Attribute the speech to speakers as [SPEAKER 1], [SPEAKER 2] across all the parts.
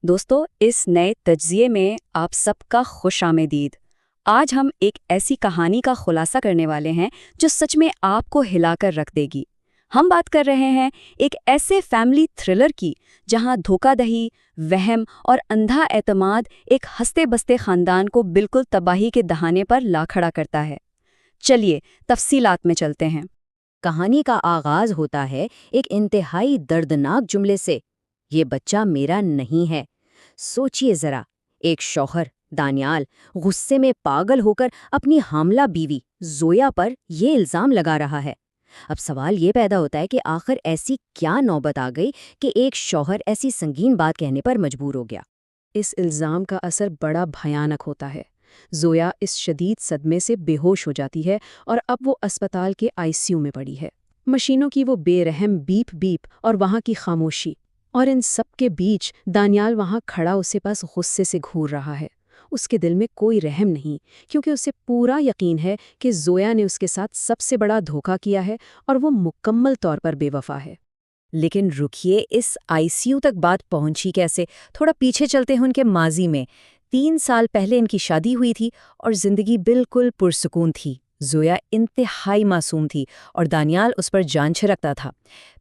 [SPEAKER 1] دوستو، اس نئے تجزیے میں آپ سب کا خوش آمدید۔ آج ہم ایک ایسی کہانی کا خلاصہ کرنے والے ہیں جو سچ میں آپ کو ہلا کر رکھ دے گی۔ ہم بات کر رہے ہیں ایک ایسے فیملی تھرلر کی جہاں دھوکہ دہی، وہم اور اندھا اعتماد ایک ہنستے بستے خاندان کو بالکل تباہی کے دہانے پر لا کھڑا کرتا ہے۔ چلیے تفصیلات میں چلتے ہیں۔
[SPEAKER 2] کہانی کا آغاز ہوتا ہے ایک انتہائی دردناک جملے سے، یہ بچہ میرا نہیں ہے۔ سوچئے ذرا، ایک شوہر دانیال غصے میں پاگل ہو کر اپنی حاملہ بیوی زویا پر یہ الزام لگا رہا ہے۔ اب سوال یہ پیدا ہوتا ہے کہ آخر ایسی کیا نوبت آ گئی کہ ایک شوہر ایسی سنگین بات کہنے پر مجبور ہو گیا۔
[SPEAKER 3] اس الزام کا اثر بڑا بھیانک ہوتا ہے۔ زویا اس شدید صدمے سے بے ہوش ہو جاتی ہے اور اب وہ اسپتال کے ICU میں پڑی ہے۔ مشینوں کی وہ بے رحم بیپ بیپ اور وہاں کی خاموشی، اور ان سب کے بیچ دانیال وہاں کھڑا اسے پاس غصے سے گھور رہا ہے۔ اس کے دل میں کوئی رحم نہیں، کیونکہ اسے پورا یقین ہے کہ زویا نے اس کے ساتھ سب سے بڑا دھوکہ کیا ہے اور وہ مکمل طور پر بے وفا ہے۔
[SPEAKER 2] لیکن رکیے، اس ICU تک بات پہنچی کیسے؟ تھوڑا پیچھے چلتے ہیں ان کے ماضی میں۔ 3 سال پہلے ان کی شادی ہوئی تھی اور زندگی بالکل پرسکون تھی۔ زویا انتہائی معصوم تھی اور دانیال اس پر جان چھڑکتا تھا۔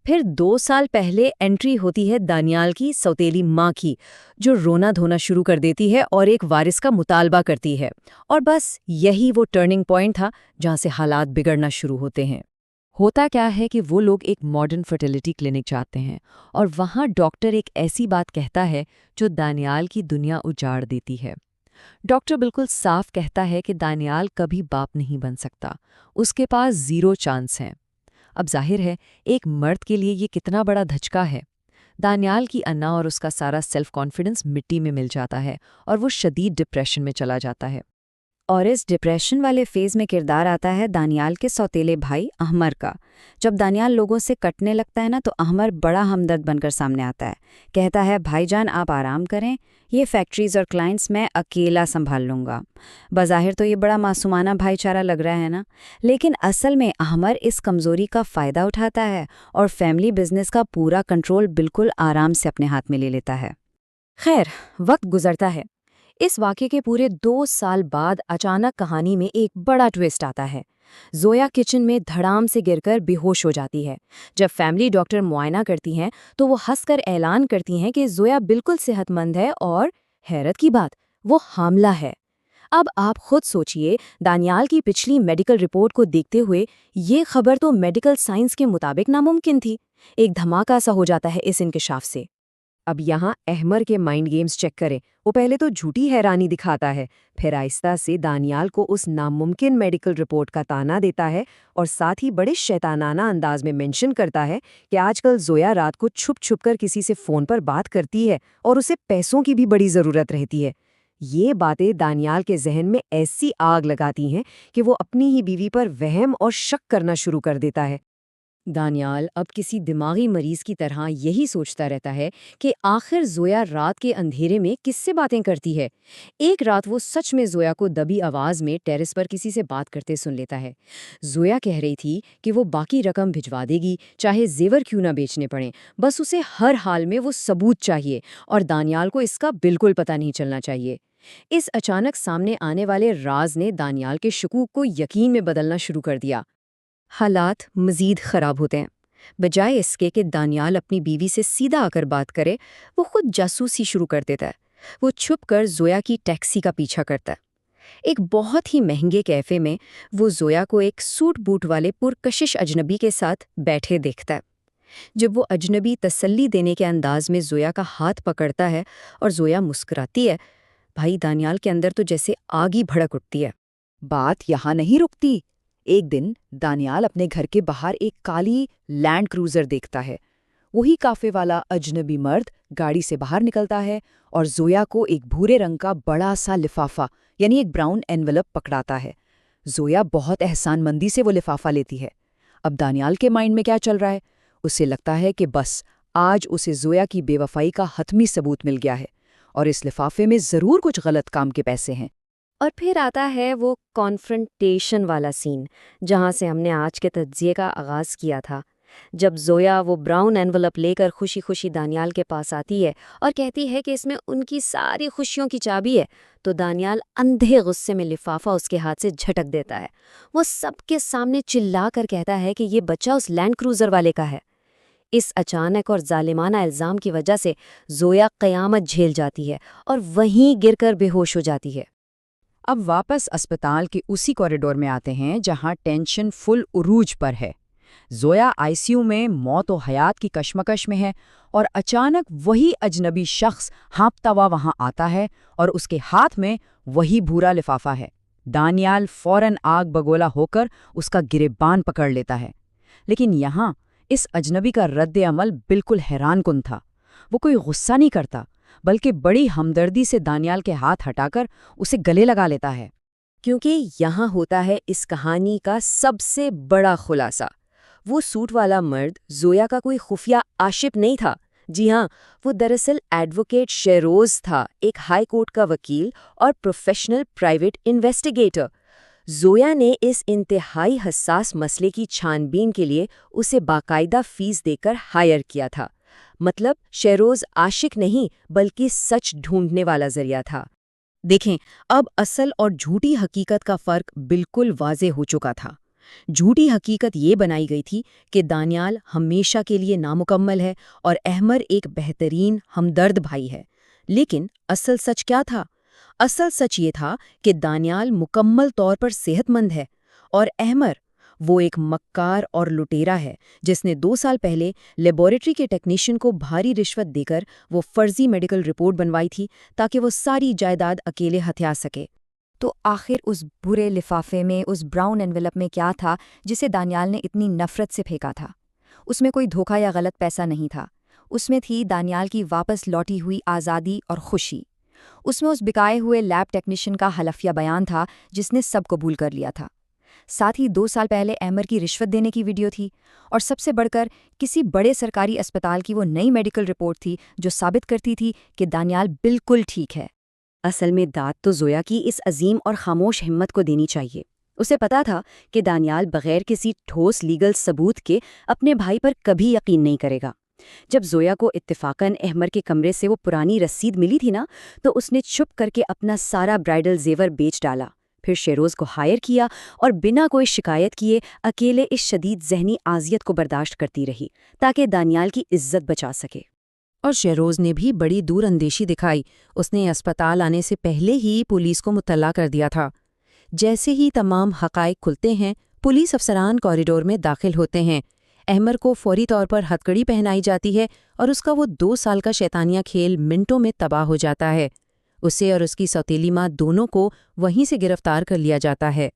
[SPEAKER 2] پھر 2 سال پہلے انٹری ہوتی ہے دانیال کی سوتیلی ماں کی، جو رونا دھونا شروع کر دیتی ہے اور ایک وارث کا مطالبہ کرتی ہے، اور بس یہی وہ ٹرننگ پوائنٹ تھا جہاں سے حالات بگڑنا شروع ہوتے ہیں۔ ہوتا کیا ہے کہ وہ لوگ ایک ماڈرن فرٹیلیٹی کلینک جاتے ہیں اور وہاں ڈاکٹر ایک ایسی بات کہتا ہے جو دانیال کی دنیا اجاڑ دیتی ہے۔ ڈاکٹر بالکل صاف کہتا ہے کہ دانیال کبھی باپ نہیں بن سکتا، اس کے پاس 0 چانس ہیں۔ اب ظاہر ہے ایک مرد کے لیے یہ کتنا بڑا دھچکا ہے۔ دانیال کی انا اور اس کا سارا سیلف کانفیڈنس مٹی میں مل جاتا ہے اور وہ شدید ڈپریشن میں چلا جاتا ہے۔
[SPEAKER 1] اور اس ڈپریشن والے فیز میں کردار آتا ہے دانیال کے سوتیلے بھائی احمر کا۔ جب دانیال لوگوں سے کٹنے لگتا ہے نا، تو احمر بڑا ہمدرد بن کر سامنے آتا ہے۔ کہتا ہے، بھائی جان آپ آرام کریں، یہ فیکٹریز اور کلائنٹس میں اکیلا سنبھال لوں گا۔ بظاہر تو یہ بڑا معصومانہ بھائی چارہ لگ رہا ہے نا، لیکن اصل میں احمر اس کمزوری کا فائدہ اٹھاتا ہے اور فیملی بزنس کا پورا کنٹرول بالکل آرام سے اپنے ہاتھ میں لے لیتا ہے۔
[SPEAKER 2] خیر، وقت گزرتا ہے۔ اس واقعے کے پورے 2 سال بعد اچانک کہانی میں ایک بڑا ٹویسٹ آتا ہے۔ زویا کچن میں دھڑام سے گر کر بے ہوش ہو جاتی ہے۔ جب فیملی ڈاکٹر معائنہ کرتی ہیں تو وہ ہنس کر اعلان کرتی ہیں کہ زویا بالکل صحت مند ہے اور حیرت کی بات، وہ حاملہ ہے۔ اب آپ خود سوچئے، دانیال کی پچھلی میڈیکل رپورٹ کو دیکھتے ہوئے یہ خبر تو میڈیکل سائنس کے مطابق ناممکن تھی۔ ایک دھماکہ سا ہو جاتا ہے اس انکشاف سے۔ اب یہاں احمر کے مائنڈ گیمز چیک کریں۔ وہ پہلے تو جھوٹی حیرانی دکھاتا ہے، پھر آہستہ سے دانیال کو اس ناممکن میڈیکل رپورٹ کا تانا دیتا ہے اور ساتھ ہی بڑے شیطانانہ انداز میں مینشن کرتا ہے کہ آج کل زویا رات کو چھپ چھپ کر کسی سے فون پر بات کرتی ہے اور اسے پیسوں کی بھی بڑی ضرورت رہتی ہے۔ یہ باتیں دانیال کے ذہن میں ایسی آگ لگاتی ہیں کہ وہ اپنی ہی بیوی پر وہم اور شک کرنا شروع کر دیتا ہے۔ دانیال اب کسی دماغی مریض کی طرح یہی سوچتا رہتا ہے کہ آخر زویا رات کے اندھیرے میں کس سے باتیں کرتی ہے۔ ایک رات وہ سچ میں زویا کو دبی آواز میں ٹیرس پر کسی سے بات کرتے سن لیتا ہے۔ زویا کہہ رہی تھی کہ وہ باقی رقم بھجوا دے گی، چاہے زیور کیوں نہ بیچنے پڑیں، بس اسے ہر حال میں وہ ثبوت چاہیے اور دانیال کو اس کا بالکل پتہ نہیں چلنا چاہیے۔ اس اچانک سامنے آنے والے راز نے دانیال کے شکوک کو یقین میں بدلنا شروع کر دیا۔ حالات مزید خراب ہوتے ہیں۔ بجائے اس کے کہ دانیال اپنی بیوی سے سیدھا آ کر بات کرے، وہ خود جاسوسی شروع کر دیتا ہے۔ وہ چھپ کر زویا کی ٹیکسی کا پیچھا کرتا ہے۔ ایک بہت ہی مہنگے کیفے میں وہ زویا کو ایک سوٹ بوٹ والے پرکشش اجنبی کے ساتھ بیٹھے دیکھتا ہے۔ جب وہ اجنبی تسلی دینے کے انداز میں زویا کا ہاتھ پکڑتا ہے اور زویا مسکراتی ہے، بھائی دانیال کے اندر تو جیسے آگ ہی بھڑک اٹھتی ہے۔
[SPEAKER 4] بات یہاں نہیں رکتی۔ ایک دن دانیال اپنے گھر کے باہر ایک کالی لینڈ کروزر دیکھتا ہے۔ وہی کافے والا اجنبی مرد گاڑی سے باہر نکلتا ہے اور زویا کو ایک بھورے رنگ کا بڑا سا لفافہ یعنی ایک براؤن انویلپ پکڑاتا ہے۔ زویا بہت احسان مندی سے وہ لفافہ لیتی ہے۔ اب دانیال کے مائنڈ میں کیا چل رہا ہے؟ اسے لگتا ہے کہ بس آج اسے زویا کی بے وفائی کا حتمی ثبوت مل گیا ہے اور اس لفافے میں ضرور کچھ غلط کام کے پیسے ہیں۔
[SPEAKER 2] اور پھر آتا ہے وہ کانفرنٹیشن والا سین جہاں سے ہم نے آج کے تجزیے کا آغاز کیا تھا۔ جب زویا وہ براؤن اینولپ لے کر خوشی خوشی دانیال کے پاس آتی ہے اور کہتی ہے کہ اس میں ان کی ساری خوشیوں کی چابی ہے، تو دانیال اندھے غصے میں لفافہ اس کے ہاتھ سے جھٹک دیتا ہے۔ وہ سب کے سامنے چلا کر کہتا ہے کہ یہ بچہ اس لینڈ کروزر والے کا ہے۔ اس اچانک اور ظالمانہ الزام کی وجہ سے زویا قیامت جھیل جاتی ہے اور وہیں گر کر بے ہوش ہو جاتی ہے۔
[SPEAKER 4] اب واپس اسپتال کے اسی کوریڈور میں آتے ہیں جہاں ٹینشن فل عروج پر ہے۔ زویا آئی سی یو میں موت و حیات کی کشمکش میں ہے اور اچانک وہی اجنبی شخص ہانپتا ہوا وہاں آتا ہے اور اس کے ہاتھ میں وہی بھورا لفافہ ہے۔ دانیال فوراً آگ بگولا ہو کر اس کا گریبان پکڑ لیتا ہے، لیکن یہاں اس اجنبی کا رد عمل بالکل حیران کن تھا۔ وہ کوئی غصہ نہیں کرتا، بلکہ بڑی ہمدردی سے دانیال کے ہاتھ ہٹا کر اسے گلے لگا لیتا ہے۔
[SPEAKER 2] کیونکہ یہاں ہوتا ہے اس کہانی کا سب سے بڑا خلاصہ۔ وہ سوٹ والا مرد زویا کا کوئی خفیہ عاشق نہیں تھا، جی ہاں، وہ دراصل ایڈوکیٹ شیروز تھا، ایک ہائی کورٹ کا وکیل اور پروفیشنل پرائیویٹ انویسٹیگیٹر۔ زویا نے اس انتہائی حساس مسئلے کی چھان بین کے لیے اسے باقاعدہ فیس دے کر ہائر کیا تھا۔ مطلب شیروز عاشق نہیں بلکہ سچ ڈھونڈنے والا ذریعہ تھا۔
[SPEAKER 3] دیکھیں، اب اصل اور جھوٹی حقیقت کا فرق بالکل واضح ہو چکا تھا۔ جھوٹی حقیقت یہ بنائی گئی تھی کہ دانیال ہمیشہ کے لیے نامکمل ہے اور احمر ایک بہترین ہمدرد بھائی ہے۔ لیکن اصل سچ کیا تھا؟ اصل سچ یہ تھا کہ دانیال مکمل طور پر صحت مند ہے اور احمر وہ ایک مکار اور لٹیرا ہے جس نے 2 سال پہلے لیبارٹری کے ٹیکنیشین کو بھاری رشوت دے کر وہ فرضی میڈیکل رپورٹ بنوائی تھی تاکہ وہ ساری جائیداد اکیلے ہتھیا سکے۔
[SPEAKER 1] تو آخر اس برے لفافے میں، اس براؤن انویلپ میں کیا تھا جسے دانیال نے اتنی نفرت سے پھینکا تھا؟ اس میں کوئی دھوکہ یا غلط پیسہ نہیں تھا، اس میں تھی دانیال کی واپس لوٹی ہوئی آزادی اور خوشی۔ اس میں اس بکائے ہوئے لیب ٹیکنیشین کا حلفیہ بیان تھا جس نے سب قبول کر لیا تھا۔ ساتھ ہی 2 سال پہلے احمر کی رشوت دینے کی ویڈیو تھی، اور سب سے بڑھ کر کسی بڑے سرکاری اسپتال کی وہ نئی میڈیکل رپورٹ تھی جو ثابت کرتی تھی کہ دانیال بالکل ٹھیک ہے۔
[SPEAKER 2] اصل میں داد تو زویا کی اس عظیم اور خاموش ہمت کو دینی چاہیے۔ اسے پتا تھا کہ دانیال بغیر کسی ٹھوس لیگل ثبوت کے اپنے بھائی پر کبھی یقین نہیں کرے گا۔ جب زویا کو اتفاقاً احمر کے کمرے سے وہ پرانی رسید ملی تھی نا، تو اس نے چھپ کر کے اپنا سارا برائیڈل زیور بیچ ڈالا، پھر شیروز کو ہائر کیا اور بنا کوئی شکایت کیے اکیلے اس شدید ذہنی اذیت کو برداشت کرتی رہی تاکہ دانیال کی عزت بچا سکے۔
[SPEAKER 3] اور شیروز نے بھی بڑی دور اندیشی دکھائی، اس نے اسپتال آنے سے پہلے ہی پولیس کو مطلع کر دیا تھا۔ جیسے ہی تمام حقائق کھلتے ہیں، پولیس افسران کوریڈور میں داخل ہوتے ہیں۔ احمر کو فوری طور پر ہتھکڑی پہنائی جاتی ہے اور اس کا وہ 2 سال کا شیطانیہ کھیل منٹوں میں تباہ ہو جاتا ہے۔ اسے اور اس کی سوتیلی ماں دونوں کو وہیں سے گرفتار کر لیا جاتا ہے۔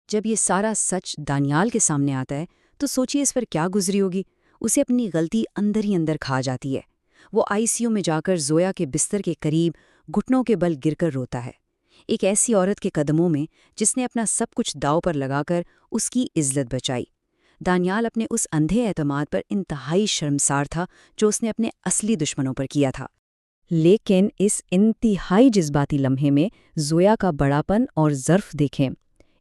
[SPEAKER 4] جب یہ سارا سچ دانیال کے سامنے آتا ہے تو سوچیے اس پر کیا گزری ہوگی۔ اسے اپنی غلطی اندر ہی اندر کھا جاتی ہے۔ وہ آئی سی یو میں جا کر زویا کے بستر کے قریب گھٹنوں کے بل گر کر روتا ہے، ایک ایسی عورت کے قدموں میں جس نے اپنا سب کچھ داؤ پر لگا کر اس کی عزت بچائی۔ دانیال اپنے اس اندھے اعتماد پر انتہائی شرمسار تھا جو اس نے اپنے اصلی دشمنوں پر کیا تھا۔
[SPEAKER 1] لیکن اس انتہائی جذباتی لمحے میں زویا کا بڑاپن اور ظرف دیکھیں۔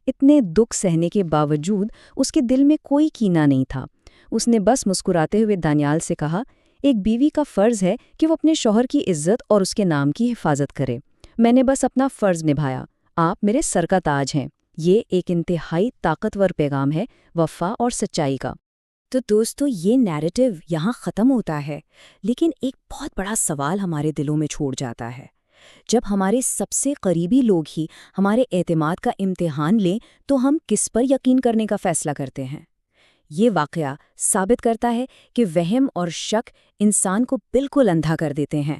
[SPEAKER 1] اتنے دکھ سہنے کے باوجود اس کے دل میں کوئی کینہ نہیں تھا۔ اس نے بس مسکراتے ہوئے دانیال سے کہا، ایک بیوی کا فرض ہے کہ وہ اپنے شوہر کی عزت اور اس کے نام کی حفاظت کرے۔ میں نے بس اپنا فرض نبھایا۔ آپ میرے سر کا تاج ہیں۔ یہ ایک انتہائی طاقتور پیغام ہے وفا اور سچائی کا۔
[SPEAKER 2] تو دوستو، یہ نیریٹو یہاں ختم ہوتا ہے، لیکن ایک بہت بڑا سوال ہمارے دلوں میں چھوڑ جاتا ہے۔ جب ہمارے سب سے قریبی لوگ ہی ہمارے اعتماد کا امتحان لیں تو ہم کس پر یقین کرنے کا فیصلہ کرتے ہیں؟ یہ واقعہ ثابت کرتا ہے کہ وہم اور شک انسان کو بالکل اندھا کر دیتے ہیں۔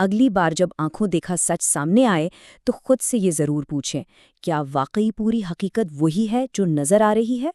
[SPEAKER 2] اگلی بار جب آنکھوں دیکھا سچ سامنے آئے تو خود سے یہ ضرور پوچھیں، کیا واقعی پوری حقیقت وہی ہے جو نظر آ رہی ہے؟